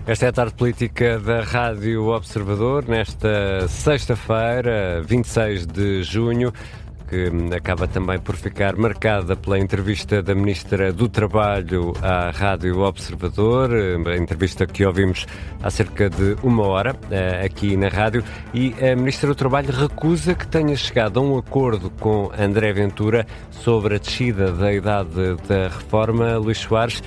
Esta é a tarde política da Rádio Observador, nesta sexta-feira, 26 de junho, que acaba também por ficar marcada pela entrevista da Ministra do Trabalho à Rádio Observador, a entrevista que ouvimos há cerca de uma hora aqui na rádio, e a Ministra do Trabalho recusa que tenha chegado a um acordo com André Ventura sobre a descida da idade da reforma. Luís Soares,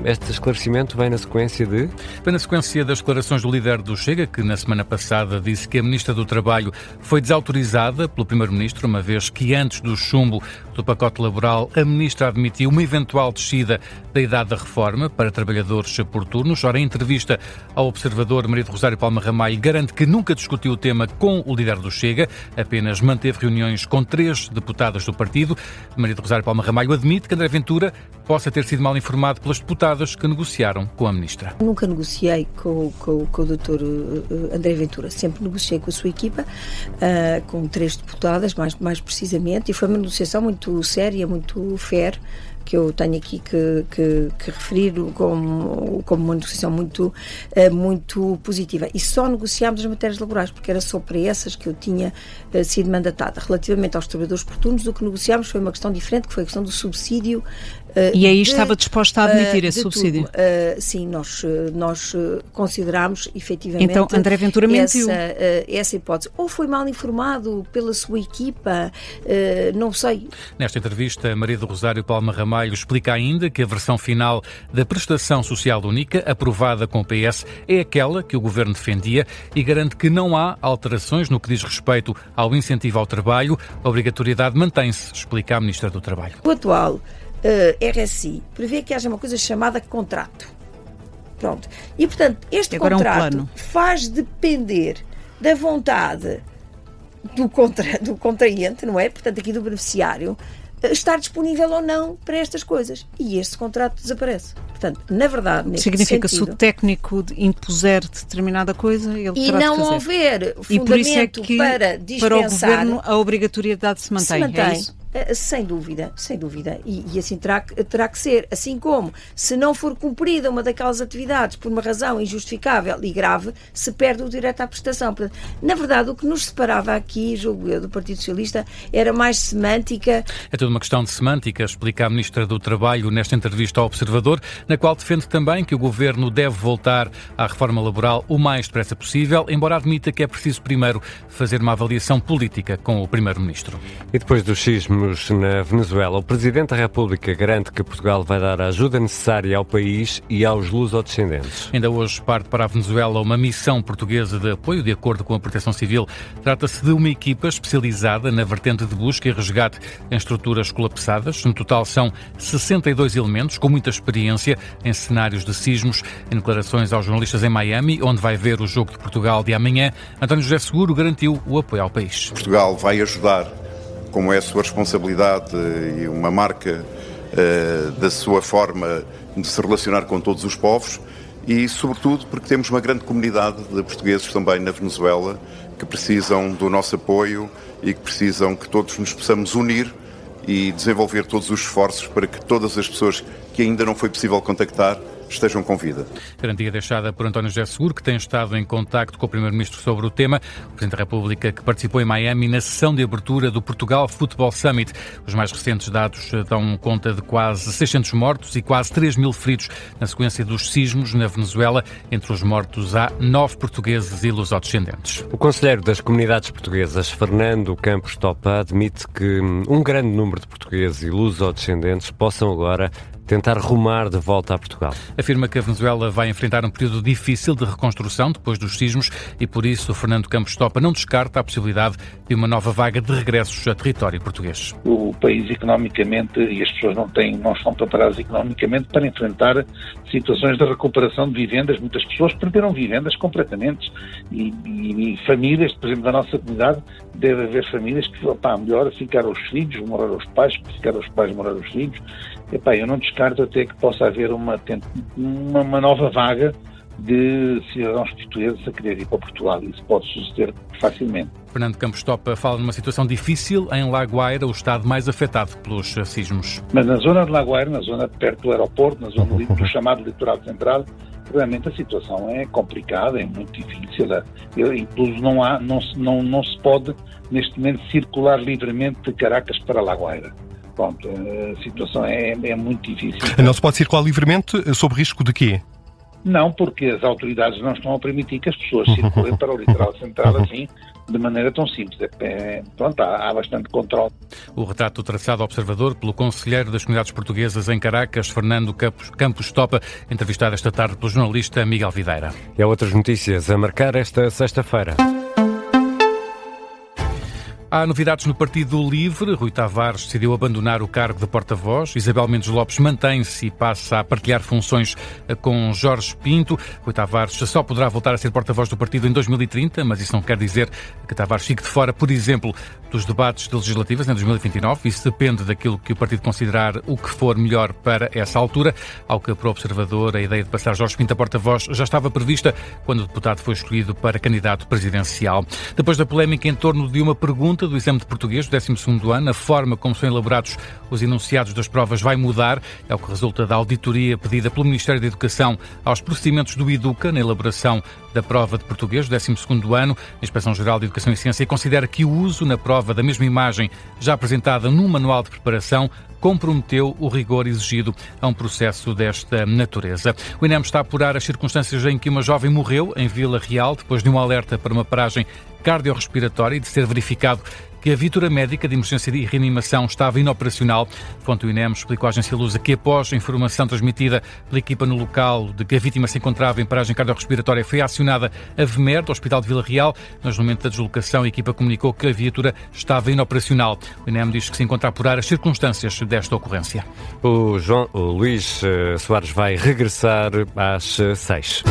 este esclarecimento vem na sequência de? Vem na sequência das declarações do líder do Chega, que na semana passada disse que a Ministra do Trabalho foi desautorizada pelo Primeiro-Ministro, uma vez que antes do chumbo do pacote laboral, a Ministra admitiu uma eventual descida da idade da reforma para trabalhadores por turnos. Ora, em entrevista ao Observador, Maria do Rosário Palma Ramalho garante que nunca discutiu o tema com o líder do Chega, apenas manteve reuniões com 3 deputadas do partido. Maria do Rosário Palma Ramalho admite que André Ventura possa ter sido mal informado pelas deputadas que negociaram com a Ministra. Nunca negociei com o Dr. André Ventura, sempre negociei com a sua equipa, com 3 deputadas, mais precisamente, e foi uma negociação muito séria, muito fair, que eu tenho aqui que referir como uma negociação muito positiva. E só negociámos as matérias laborais, porque era só para essas que eu tinha sido mandatada. Relativamente aos trabalhadores por turnos, o que negociámos foi uma questão diferente, que foi a questão do subsídio. E aí estava disposta a admitir esse subsídio? Sim, nós considerámos efetivamente. Então André Ventura mentiu. Essa hipótese. Ou foi mal informado pela sua equipa, não sei. Nesta entrevista, Maria do Rosário Palma Ramalho explica ainda que a versão final da prestação social única, aprovada com o PS, é aquela que o Governo defendia e garante que não há alterações no que diz respeito ao incentivo ao trabalho. A obrigatoriedade mantém-se, explica a Ministra do Trabalho. O atual RSI prevê que haja uma coisa chamada contrato. Pronto. E, portanto, este contrato faz depender da vontade do contraente, não é? Portanto, aqui do beneficiário, estar disponível ou não para estas coisas. E este contrato desaparece. Portanto, na verdade, neste significa sentido, se o técnico impuser determinada coisa, ele terá de fazer. E não houver fundamento para dispensar. Para o Governo a obrigatoriedade se mantém. É isso? Sem dúvida. E assim terá que ser. Assim como, se não for cumprida uma daquelas atividades por uma razão injustificável e grave, se perde o direito à prestação. Portanto, na verdade, o que nos separava aqui, julgo eu, do Partido Socialista, era mais semântica. É tudo uma questão de semântica, explica a Ministra do Trabalho nesta entrevista ao Observador, na qual defende também que o Governo deve voltar à reforma laboral o mais depressa possível, embora admita que é preciso primeiro fazer uma avaliação política com o Primeiro-Ministro. E depois dos sismos na Venezuela, o Presidente da República garante que Portugal vai dar a ajuda necessária ao país e aos lusodescendentes. Ainda hoje parte para a Venezuela uma missão portuguesa de apoio, de acordo com a Proteção Civil. Trata-se de uma equipa especializada na vertente de busca e resgate em estruturas colapsadas. No total são 62 elementos, com muita experiência em cenários de sismos. Em declarações aos jornalistas em Miami, onde vai ver o jogo de Portugal de amanhã, António José Seguro garantiu o apoio ao país. Portugal vai ajudar, como é a sua responsabilidade e uma marca da sua forma de se relacionar com todos os povos e, sobretudo, porque temos uma grande comunidade de portugueses também na Venezuela que precisam do nosso apoio e que precisam que todos nos possamos unir e desenvolver todos os esforços para que todas as pessoas que ainda não foi possível contactar estejam com vida. Garantia deixada por António José Seguro, que tem estado em contacto com o Primeiro-Ministro sobre o tema. O Presidente da República, que participou em Miami na sessão de abertura do Portugal Football Summit. Os mais recentes dados dão conta de quase 600 mortos e quase 3.000 feridos na sequência dos sismos na Venezuela. Entre os mortos há 9 portugueses e lusodescendentes. O conselheiro das comunidades portuguesas, Fernando Campos Topa, admite que um grande número de portugueses e lusodescendentes possam agora tentar rumar de volta a Portugal. Afirma que a Venezuela vai enfrentar um período difícil de reconstrução depois dos sismos e, por isso, o Fernando Campos Topa não descarta a possibilidade de uma nova vaga de regressos a território português. O país economicamente, e as pessoas não estão preparadas economicamente para enfrentar situações de recuperação de vivendas. Muitas pessoas perderam vivendas completamente e famílias, por exemplo, da nossa comunidade, deve haver famílias que, melhor ficar aos filhos, morar aos pais, que ficar aos pais, morar aos filhos. Eu não descarto até que possa haver uma nova vaga de cidadãos portugueses a querer ir para Portugal. Isso pode suceder facilmente. Fernando Campos Topa fala numa situação difícil em Lagoaira, o estado mais afetado pelos sismos. Mas na zona de Lagoaira, na zona perto do aeroporto, na zona do chamado litoral central, realmente a situação é complicada, é muito difícil. Incluso não se pode, neste momento, circular livremente de Caracas para La Guaira. Pronto, a situação é muito difícil. Não se pode circular livremente sob risco de quê? Não, porque as autoridades não estão a permitir que as pessoas circulem para o litoral central assim, de maneira tão simples. Pronto, há bastante controle. O retrato traçado ao Observador pelo conselheiro das comunidades portuguesas em Caracas, Fernando Campos Topa, entrevistado esta tarde pelo jornalista Miguel Videira. E há outras notícias a marcar esta sexta-feira. Há novidades no Partido Livre. Rui Tavares decidiu abandonar o cargo de porta-voz. Isabel Mendes Lopes mantém-se e passa a partilhar funções com Jorge Pinto. Rui Tavares só poderá voltar a ser porta-voz do partido em 2030, mas isso não quer dizer que Tavares fique de fora, por exemplo, dos debates de legislativas em 2029. Isso depende daquilo que o partido considerar o que for melhor para essa altura. Ao que para o Observador, a ideia de passar Jorge Pinto a porta-voz já estava prevista quando o deputado foi escolhido para candidato presidencial. Depois da polémica em torno de uma pergunta do exame de português do 12º ano, a forma como são elaborados os enunciados das provas vai mudar. É o que resulta da auditoria pedida pelo Ministério da Educação aos procedimentos do EDUCA na elaboração da prova de português do 12º ano. A Inspeção-Geral de Educação e Ciência considera que o uso na prova da mesma imagem já apresentada num manual de preparação comprometeu o rigor exigido a um processo desta natureza. O INEM está a apurar as circunstâncias em que uma jovem morreu em Vila Real depois de um alerta para uma paragem cardiorrespiratória e de ser verificado que a viatura médica de emergência e reanimação estava inoperacional. Fonte do INEM explicou à agência Lusa que após a informação transmitida pela equipa no local de que a vítima se encontrava em paragem cardiorrespiratória, foi acionada a VMER do Hospital de Vila Real, mas no momento da deslocação a equipa comunicou que a viatura estava inoperacional. O INEM diz que se encontra a apurar as circunstâncias desta ocorrência. O Luís Soares vai regressar às 6.